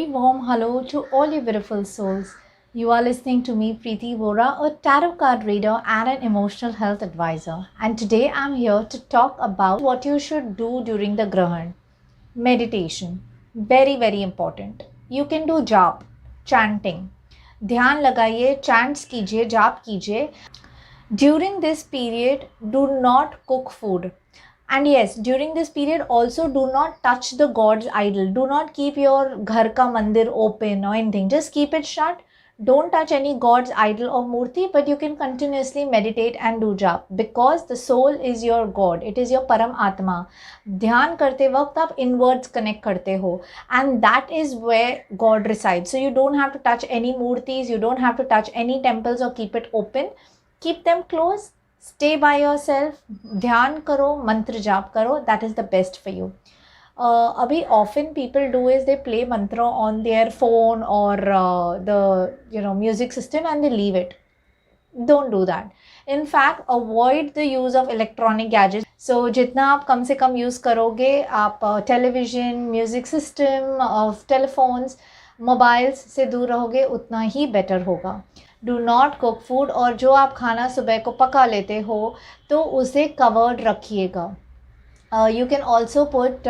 very warm hello to all you beautiful souls. You are listening to me, Preeti Vora, a tarot card reader and an emotional health advisor. And today I'm here to talk about what you should do during the Grahan. Meditation. Very, very important. You can do jap, chanting. ध्यान लगाइए, chants कीजिए, जाप कीजिए. During this period, do not cook food. And yes, during this period also do not touch the god's idol. Do not keep your ghar ka mandir open or anything. Just keep it shut. Don't touch any god's idol or murti, but you can continuously meditate and do jap because the soul is your god. It is your param atma. ध्यान करते वक्त आप inwards connect करते हो and that is where God resides. So you don't have to touch any murtis. You don't have to touch any temples or keep it open. Keep them closed. Stay by yourself, ध्यान करो, मंत्र जाप करो, that is the best for you. अभी often people do is they play mantra on their phone or the music system and they leave it. Don't do that. In fact, avoid the use of electronic gadgets. So जितना आप कम से कम use करोगे, आप television, music system, of telephones, mobiles से दूर रहोगे, उतना ही better होगा. डू नॉट कुक फूड और जो आप खाना सुबह को पका लेते हो तो उसे कवर्ड रखिएगा. You can also put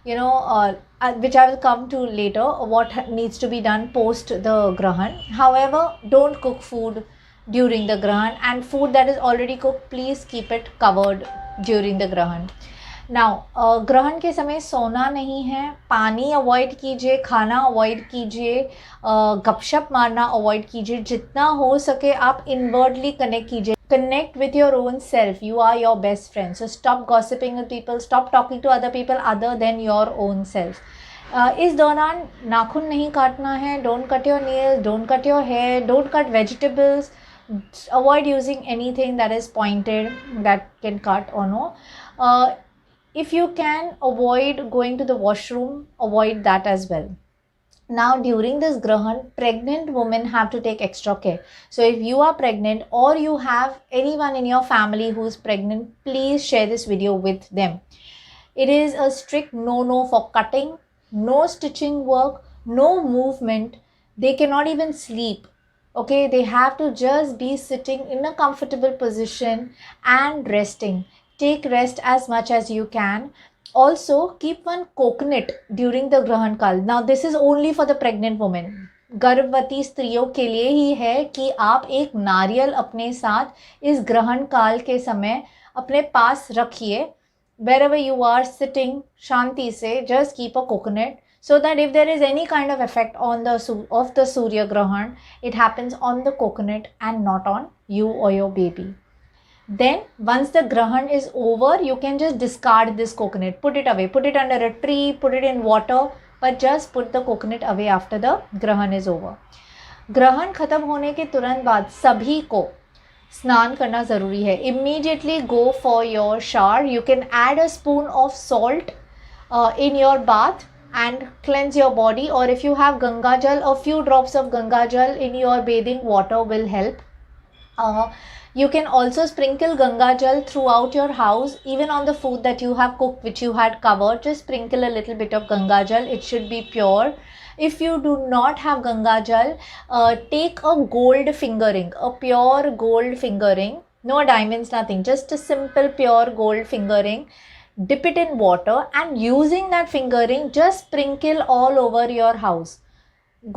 which I will come to later, what needs to be done post the Grahan. However, don't cook food during the Grahan, and food that is already cooked, please keep it covered during the Grahan. Now ग्रहण के समय सोना नहीं है, पानी avoid कीजिए, खाना avoid कीजिए, गपशप मारना अवॉइड कीजिए. जितना हो सके आप इनवर्डली कनेक्ट कीजिए. Connect with your own self. You are your best friend. So stop gossiping with people, stop talking to other people other than your own self. इस दौरान नाखून नहीं काटना है. Don't cut your nails, don't cut your hair, don't cut vegetables. Avoid using anything that is pointed that can cut or no. If you can avoid going to the washroom, avoid that as well. Now during this Grahan, pregnant women have to take extra care. So if you are pregnant or you have anyone in your family who is pregnant, please share this video with them. It is a strict no for cutting, no stitching work, no movement. They cannot even sleep. Okay, they have to just be sitting in a comfortable position and resting. Take rest as much as you can. Also, keep one coconut during the Grahan Kal. Now, this is only for the pregnant women. गर्भवती स्त्रियों के लिए ही है कि आप एक नारियल अपने साथ इस ग्रहण काल के समय अपने पास रखिए. Wherever you are sitting, शांति से just keep a coconut so that if there is any kind of effect on the Surya Grahan, it happens on the coconut and not on you or your baby. Then once the Grahan is over, you can just discard this coconut, put it away, put it under a tree, put it in water, but just put the coconut away after the Grahan is over. ग्रहण खत्म होने के तुरंत बाद सभी को स्नान करना ज़रूरी है. Immediately go for your shower. You can add a spoon of salt in your bath and cleanse your body, or if you have Ganga Jal, a few drops of Ganga Jal in your bathing water will help. You can also sprinkle Ganga Jal throughout your house, even on the food that you have cooked which you had covered. Just sprinkle a little bit of Ganga Jal. It should be pure. If you do not have Ganga Jal, take a gold finger ring, a pure gold finger ring, no diamonds, nothing, just a simple pure gold finger ring. Dip it in water and using that finger ring, just sprinkle all over your house.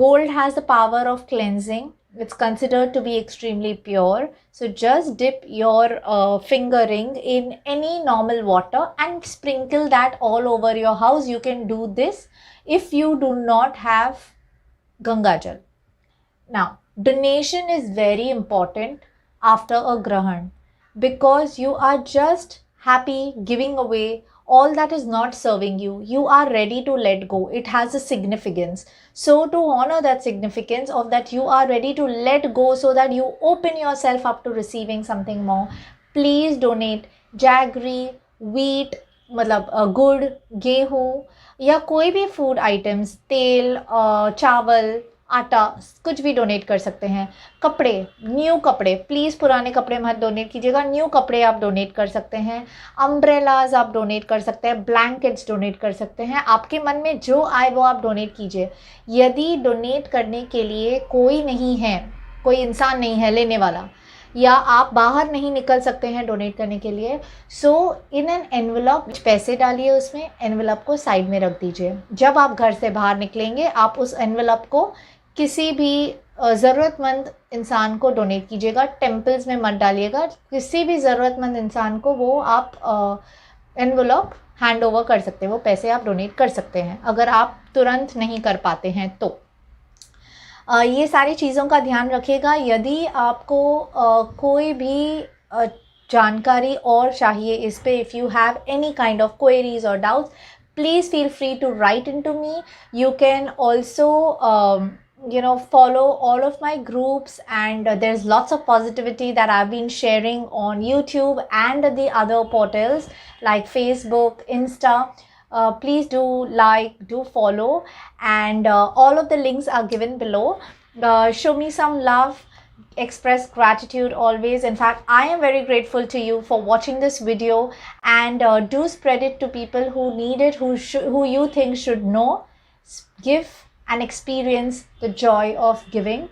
Gold has the power of cleansing. It's considered to be extremely pure. So just dip your finger ring in any normal water and sprinkle that all over your house. You can do this if you do not have Ganga Jal. Now, donation is very important after a Grahan because you are just happy giving away all that is not serving you. You are ready to let go. It has a significance. So to honor that significance of that you are ready to let go so that you open yourself up to receiving something more, please donate jaggery, wheat, मतलब गुड़, गेहूँ या कोई भी food items, तेल, चावल, आटा, कुछ भी डोनेट कर सकते हैं। कपड़े, न्यू कपड़े, प्लीज़ पुराने कपड़े मत डोनेट कीजिएगा, न्यू कपड़े आप डोनेट कर सकते हैं। अम्ब्रेलाज आप डोनेट कर सकते हैं, ब्लैंकेट्स डोनेट कर सकते हैं। आपके मन में जो आए वो आप डोनेट कीजिए। यदि डोनेट करने के लिए कोई नहीं है, कोई इंसान नहीं है लेने वाला, या आप बाहर नहीं निकल सकते हैं डोनेट करने के लिए, सो इन एन एनवेलप पैसे डालिए, उसमें एनवेलप को साइड में रख दीजिए। जब आप घर से बाहर निकलेंगे आप उस एनवेलप को किसी भी ज़रूरतमंद इंसान को डोनेट कीजिएगा। टेम्पल्स में मत डालिएगा, किसी भी ज़रूरतमंद इंसान को वो आप एनवेलप हैंड ओवर कर सकते हैं, वो पैसे आप डोनेट कर सकते हैं अगर आप तुरंत नहीं कर पाते हैं तो। ये सारी चीज़ों का ध्यान रखिएगा। यदि आपको कोई भी जानकारी और चाहिए इस पे, if you have any kind of queries और doubts, please feel free to write into me. You can also follow all of my groups, and there's lots of positivity that I've been sharing on YouTube and the other portals like Facebook, Insta. Please do like, do follow, and all of the links are given below. Show me some love, express gratitude always. In fact, I am very grateful to you for watching this video, and do spread it to people who need it, who you think should know. Give and experience the joy of giving.